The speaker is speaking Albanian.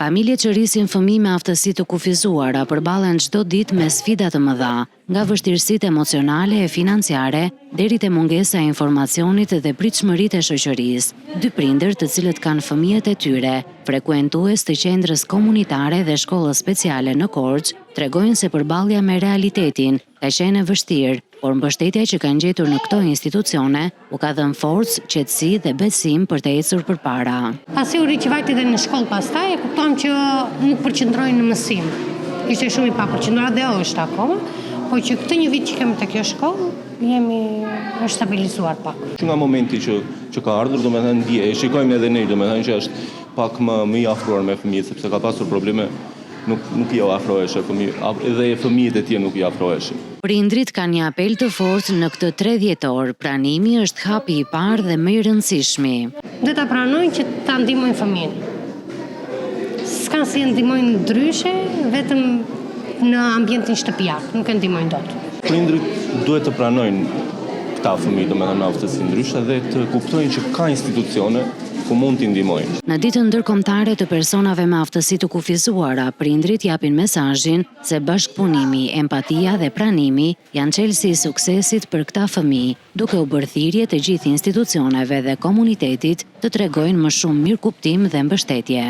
Familjet që rrisin fëmijë me aftësi të kufizuara përballen çdo ditë me sfida të mëdha, nga vështirësitë emocionale e financiare deri te mungesa e informacionit dhe pritshmëritë e shoqërisë. Dy prindër, të cilët kanë fëmijët e tyre, frekuentues të qendrës komunitare dhe shkollës speciale në Korçë, tregojnë se përballja me realitetin ka qenë e vështirë, por mbështetja që kanë gjetur në këto institucione u ka dhënë forcë, qetësi dhe besim për të ecur përpara. Pasi u riqevajti dhe në shkollë pastaj, e kuptom që nuk përqendrojnë në mësim. Ishte shumë i papërqendruar dhe është akoma, po që këtë një vit që kemi te kjo shkollë, jemi është stabilizuar pak. Që nga momenti që ka ardhur, domethënë ndje, e shikojmë edhe ne, domethënë që është pak më i afruar me fëmijët, sepse ka pasur probleme, nuk i afroheshe fëmijë, edhe fëmijët e tij nuk i afroheshin. Prindrit kanë një apel të fortë në këtë 3 dhjetor. Pranimi është hapi i parë dhe më i rëndësishmi. Dhe ta pranojnë që ta ndihmojnë fëmijën. S'kan si e ndihmojnë ndryshe, vetëm në ambientin shtëpiak, nuk e ndihmojnë dot. Prindrit duhet të pranojnë këta fëmijë, domethënë me aftësi ndryshe dhe të kuptojnë që ka institucione ku mund t'i ndihmojnë. Në ditën ndërkombëtare të personave me aftësi të kufizuara, prindrit japin mesazhin se bashkëpunimi, empatia dhe pranimi janë çelësi i suksesit për këta fëmijë, duke u bërë thirrje të gjithë institucioneve dhe komunitetit të tregojnë më shumë mirëkuptim dhe mbështetje.